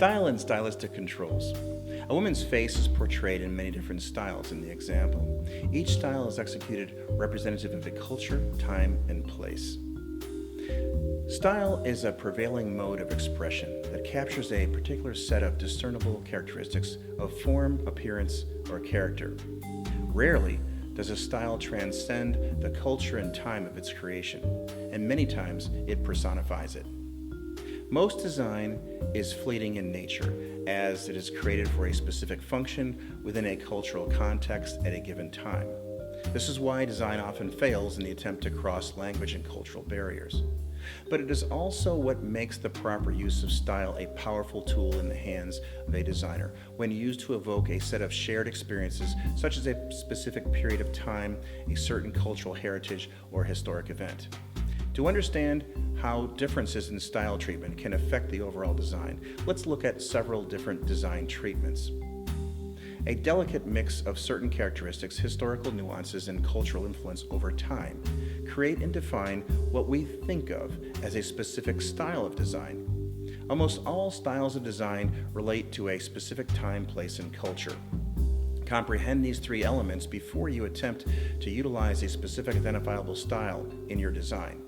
Style and stylistic controls. A woman's face is portrayed in many different styles in the example. Each style is executed representative of a culture, time, and place. Style is a prevailing mode of expression that captures a particular set of discernible characteristics of form, appearance, or character. Rarely does a style transcend the culture and time of its creation, and many times it personifies it. Most design is fleeting in nature, as it is created for a specific function within a cultural context at a given time. This is why design often fails in the attempt to cross language and cultural barriers. But it is also what makes the proper use of style a powerful tool in the hands of a designer when used to evoke a set of shared experiences, such as a specific period of time, a certain cultural heritage, or historic event. To understand how differences in style treatment can affect the overall design, let's look at several different design treatments. A delicate mix of certain characteristics, historical nuances, and cultural influence over time create and define what we think of as a specific style of design. Almost all styles of design relate to a specific time, place, and culture. Comprehend these three elements before you attempt to utilize a specific identifiable style in your design.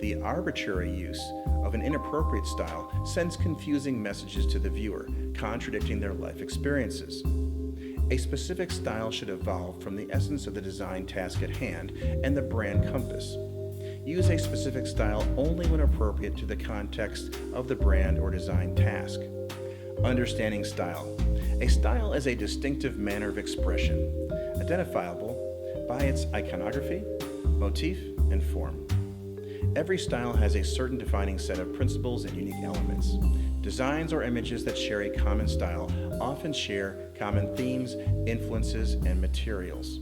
The arbitrary use of an inappropriate style sends confusing messages to the viewer, contradicting their life experiences. A specific style should evolve from the essence of the design task at hand and the brand compass. Use a specific style only when appropriate to the context of the brand or design task. Understanding style. A style is a distinctive manner of expression, identifiable by its iconography, motif, and form. Every style has a certain defining set of principles and unique elements. Designs or images that share a common style often share common themes, influences, and materials.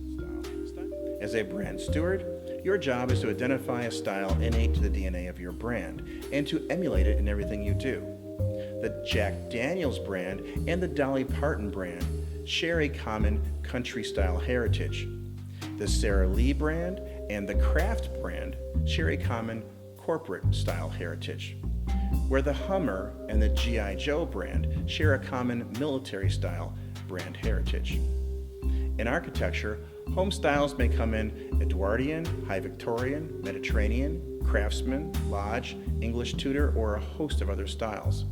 As a brand steward, your job is to identify a style innate to the DNA of your brand and to emulate it in everything you do. The Jack Daniel's brand and the Dolly Parton brand share a common country-style heritage. The Sara Lee brand and the Kraft brand share a common corporate-style heritage, where the Hummer and the G.I. Joe brand share a common military-style brand heritage. In architecture, home styles may come in Edwardian, High Victorian, Mediterranean, Craftsman, Lodge, English Tudor, or a host of other styles.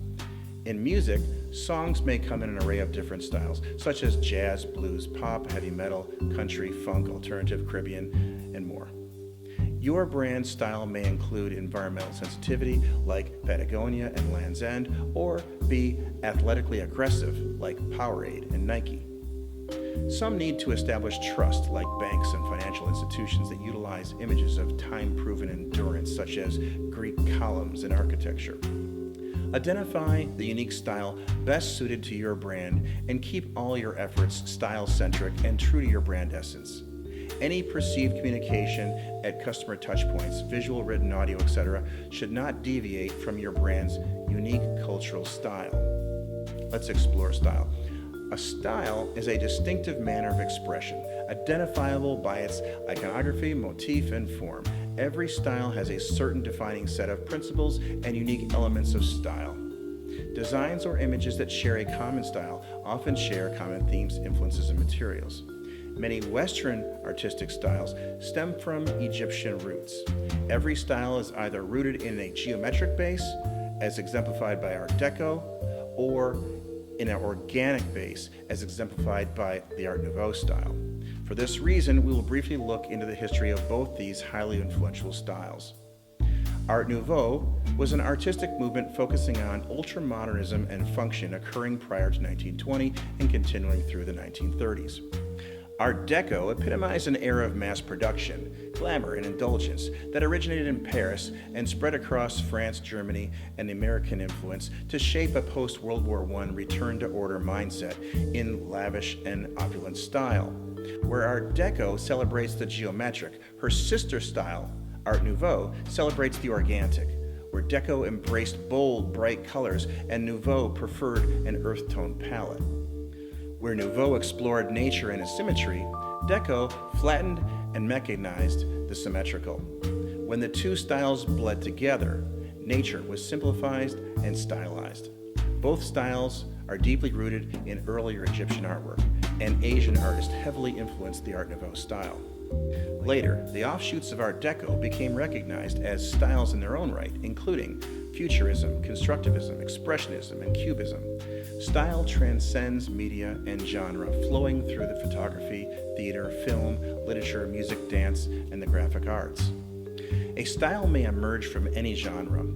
In music, songs may come in an array of different styles, such as jazz, blues, pop, heavy metal, country, funk, alternative, Caribbean, and more. Your brand style may include environmental sensitivity, like Patagonia and Land's End, or be athletically aggressive, like Powerade and Nike. Some need to establish trust, like banks and financial institutions that utilize images of time-proven endurance, such as Greek columns in architecture. Identify the unique style best suited to your brand and keep all your efforts style-centric and true to your brand essence. Any perceived communication at customer touchpoints, visual, written, audio, etc., should not deviate from your brand's unique cultural style. Let's explore style. A style is a distinctive manner of expression, identifiable by its iconography, motif, and form. Every style has a certain defining set of principles and unique elements of style. Designs or images that share a common style often share common themes, influences, and materials. Many Western artistic styles stem from Egyptian roots. Every style is either rooted in a geometric base, as exemplified by Art Deco, or in an organic base, as exemplified by the Art Nouveau style. For this reason, we will briefly look into the history of both these highly influential styles. Art Nouveau was an artistic movement focusing on ultramodernism and function occurring prior to 1920 and continuing through the 1930s. Art Deco epitomized an era of mass production, glamour, and indulgence that originated in Paris and spread across France, Germany, and the American influence to shape a post-World War I return-to-order mindset in lavish and opulent style. Where Art Deco celebrates the geometric, her sister style, Art Nouveau, celebrates the organic, where Deco embraced bold, bright colors and Nouveau preferred an earth tone palette. Where Nouveau explored nature and its symmetry, Deco flattened and mechanized the symmetrical. When the two styles bled together, nature was simplified and stylized. Both styles are deeply rooted in earlier Egyptian artwork, and Asian artists heavily influenced the Art Nouveau style. Later, the offshoots of Art Deco became recognized as styles in their own right, including Futurism, Constructivism, Expressionism, and Cubism. Style transcends media and genre, flowing through the photography, theater, film, literature, music, dance, and the graphic arts. A style may emerge from any genre.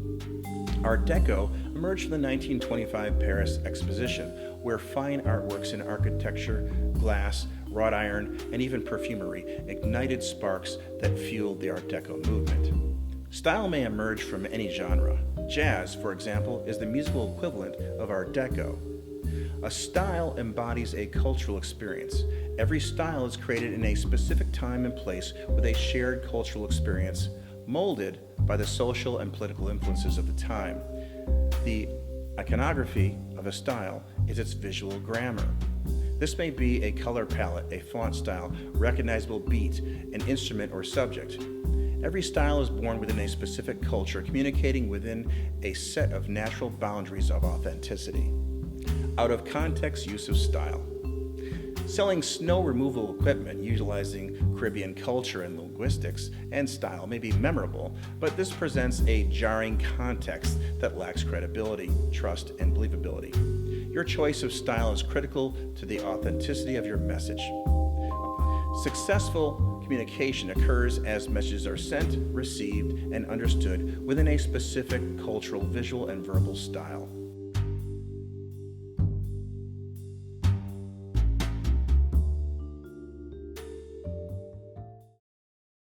Art Deco emerged from the 1925 Paris Exposition, where fine artworks in architecture, glass, wrought iron, and even perfumery ignited sparks that fueled the Art Deco movement. Style may emerge from any genre. Jazz, for example, is the musical equivalent of Art Deco. A style embodies a cultural experience. Every style is created in a specific time and place with a shared cultural experience, molded by the social and political influences of the time. The iconography of a style is its visual grammar. This may be a color palette, a font style, recognizable beat, an instrument or subject. Every style is born within a specific culture, communicating within a set of natural boundaries of authenticity. Out of context use of style. Selling snow removal equipment utilizing Caribbean culture and linguistics and style may be memorable, but this presents a jarring context that lacks credibility, trust, and believability. Your choice of style is critical to the authenticity of your message. Successful communication occurs as messages are sent, received, and understood within a specific cultural, visual, and verbal style.